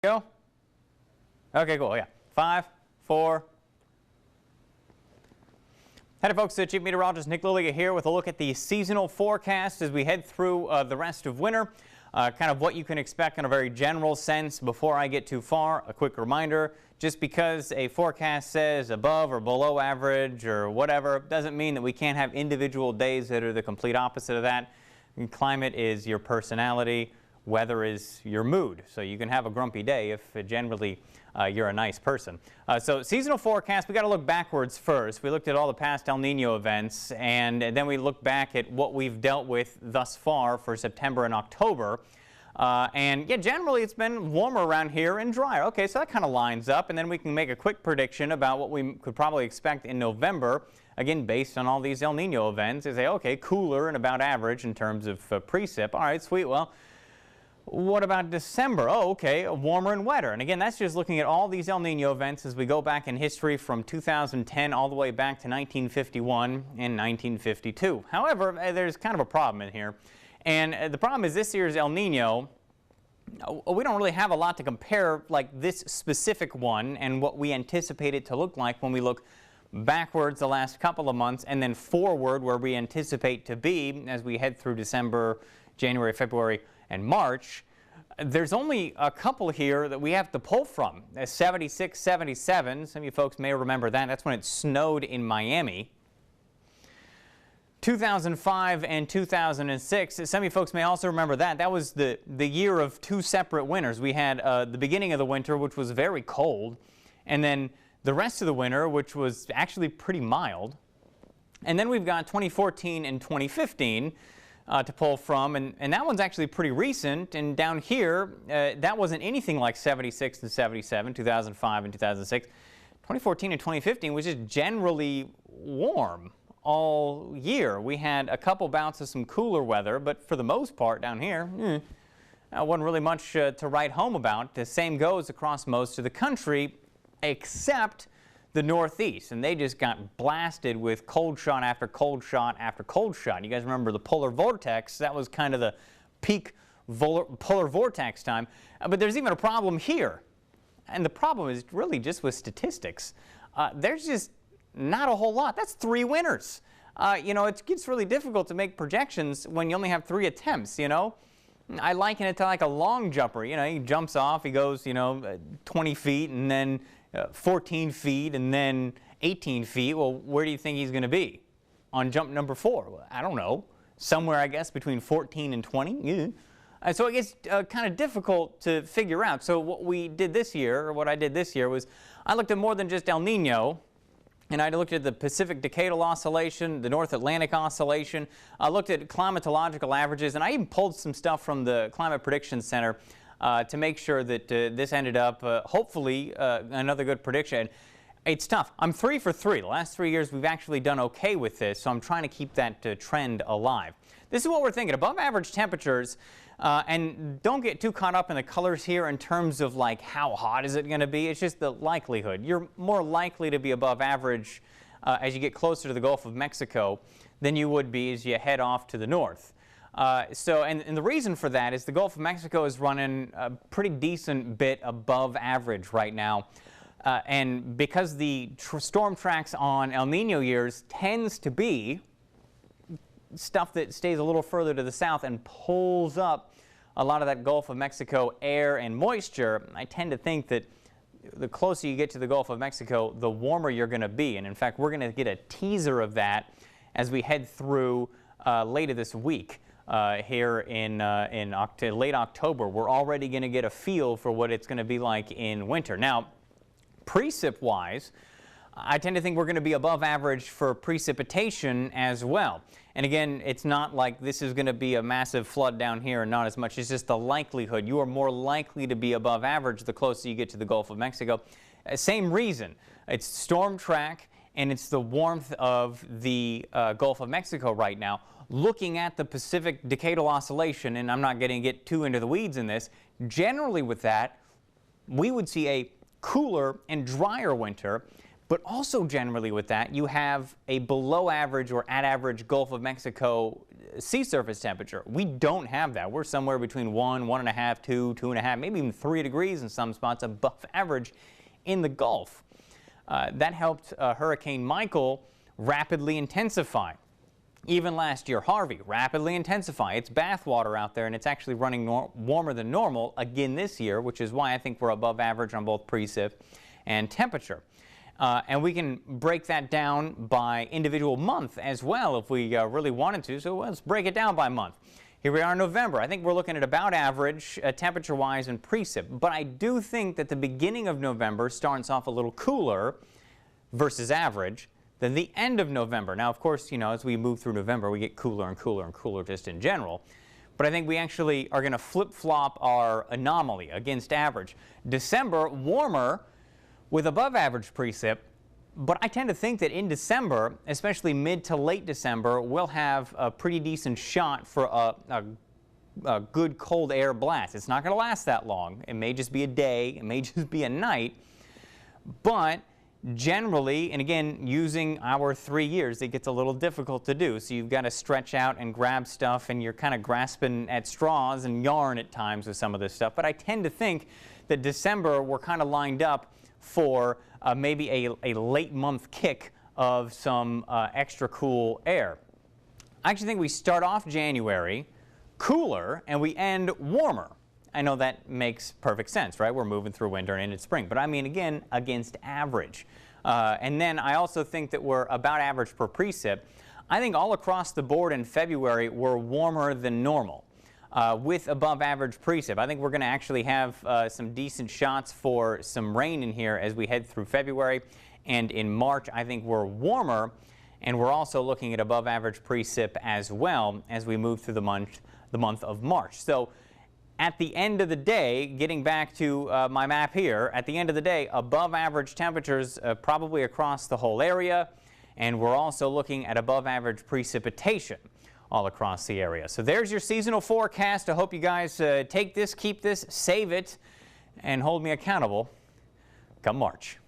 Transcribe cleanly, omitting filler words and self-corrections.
Go. Okay, cool. Yeah. 5, 4. Howdy, folks. Chief Meteorologist Nick Lilliga here with a look at the seasonal forecast as we head through the rest of winter. Kind of what you can expect in a very general sense. Before I get too far, a quick reminder, just because a forecast says above or below average or whatever, doesn't mean that we can't have individual days that are the complete opposite of that. And climate is your personality. Weather is your mood, so you can have a grumpy day if generally you're a nice person. So seasonal forecast, we got to look backwards first. We looked at all the past El Nino events, and then we look back at what we've dealt with thus far for September and October. And yeah, generally it's been warmer around here and drier. Okay, so that kind of lines up, and then we can make a quick prediction about what we could probably expect in November. Again, based on all these El Nino events, they say, okay, cooler and about average in terms of precip. All right, sweet. Well, what about December? Oh, okay, warmer and wetter. And again, that's just looking at all these El Nino events as we go back in history from 2010 all the way back to 1951 and 1952. However, there's kind of a problem in here. And the problem is this year's El Nino, we don't really have a lot to compare like this specific one and what we anticipate it to look like when we look backwards the last couple of months and then forward where we anticipate to be as we head through December, January, February, and March. There's only a couple here that we have to pull from. 76, 77. Some of you folks may remember that. That's when it snowed in Miami. 2005 and 2006. Some of you folks may also remember that. That was the year of two separate winters. We had the beginning of the winter, which was very cold, and then the rest of the winter, which was actually pretty mild. And then we've got 2014 and 2015. To pull from, and that one's actually pretty recent, and down here that wasn't anything like 76 and 77, 2005 and 2006. 2014 and 2015 was just generally warm all year. We had a couple bouts of some cooler weather, but for the most part down here, wasn't really much to write home about. The same goes across most of the country, except the Northeast, and they just got blasted with cold shot after cold shot after cold shot. You guys remember the polar vortex? That was kind of the peak polar vortex time. But there's even a problem here, and the problem is really just with statistics. There's just not a whole lot. That's 3 winters. You know, it gets really difficult to make projections when you only have 3 attempts, you know. I liken it to like a long jumper. You know, he jumps off, he goes, 20 feet, and then 14 feet and then 18 feet. Well, where do you think he's going to be on jump number 4? Well, I don't know. Somewhere, I guess, between 14 and 20. Yeah. So it gets kind of difficult to figure out. So what we did this year, or what I did this year, was I looked at more than just El Nino. And I looked at the Pacific Decadal Oscillation, the North Atlantic Oscillation. I looked at climatological averages, and I even pulled some stuff from the Climate Prediction Center to make sure that this ended up, hopefully, another good prediction. It's tough. I'm 3 for 3. The last 3 years, we've actually done okay with this, so I'm trying to keep that trend alive. This is what we're thinking. Above average temperatures, and don't get too caught up in the colors here in terms of like how hot is it going to be. It's just the likelihood. You're more likely to be above average as you get closer to the Gulf of Mexico than you would be as you head off to the north. And the reason for that is the Gulf of Mexico is running a pretty decent bit above average right now. And because the storm tracks on El Nino years tends to be stuff that stays a little further to the south and pulls up a lot of that Gulf of Mexico air and moisture, I tend to think that the closer you get to the Gulf of Mexico, the warmer you're going to be. And in fact, we're going to get a teaser of that as we head through later this week. Here in late October, we're already going to get a feel for what it's going to be like in winter. Now, precip-wise, I tend to think we're going to be above average for precipitation as well. And again, it's not like this is going to be a massive flood down here and not as much. It's just the likelihood. You are more likely to be above average the closer you get to the Gulf of Mexico. Same reason. It's storm track and it's the warmth of the Gulf of Mexico right now. Looking at the Pacific Decadal Oscillation, and I'm not going to get too into the weeds in this, generally with that, we would see a cooler and drier winter. But also generally with that, you have a below average or at average Gulf of Mexico sea surface temperature. We don't have that. We're somewhere between 1, 1.5, 2, 2.5, maybe even 3 degrees in some spots above average in the Gulf. That helped Hurricane Michael rapidly intensify. Even last year, Harvey, rapidly intensify. It's bathwater out there, and it's actually running warmer than normal again this year, which is why I think we're above average on both precip and temperature. And we can break that down by individual month as well if we really wanted to. So let's break it down by month. Here we are in November. I think we're looking at about average temperature-wise and precip. But I do think that the beginning of November starts off a little cooler versus average than the end of November. Now, of course, you know, as we move through November, we get cooler and cooler and cooler just in general. But I think we actually are going to flip-flop our anomaly against average. December, warmer with above average precip. But I tend to think that in December, especially mid to late December, we'll have a pretty decent shot for a good cold air blast. It's not going to last that long. It may just be a day. It may just be a night. But generally, and again, using our 3 years, it gets a little difficult to do. So you've got to stretch out and grab stuff, and you're kind of grasping at straws and yarn at times with some of this stuff. But I tend to think that December, we're kind of lined up for maybe a late month kick of some extra cool air. I actually think we start off January cooler and we end warmer. I know that makes perfect sense, right? We're moving through winter and into spring, but I mean, again, against average. And then I also think that we're about average per precip. I think all across the board in February we're warmer than normal. With above average precip. I think we're going to actually have some decent shots for some rain in here as we head through February. And in March, I think we're warmer, and we're also looking at above average precip as well as we move through the month of March. So at the end of the day, getting back to my map here, at the end of the day, above average temperatures probably across the whole area, and we're also looking at above average precipitation all across the area. So there's your seasonal forecast. I hope you guys take this, keep this, save it, and hold me accountable come March.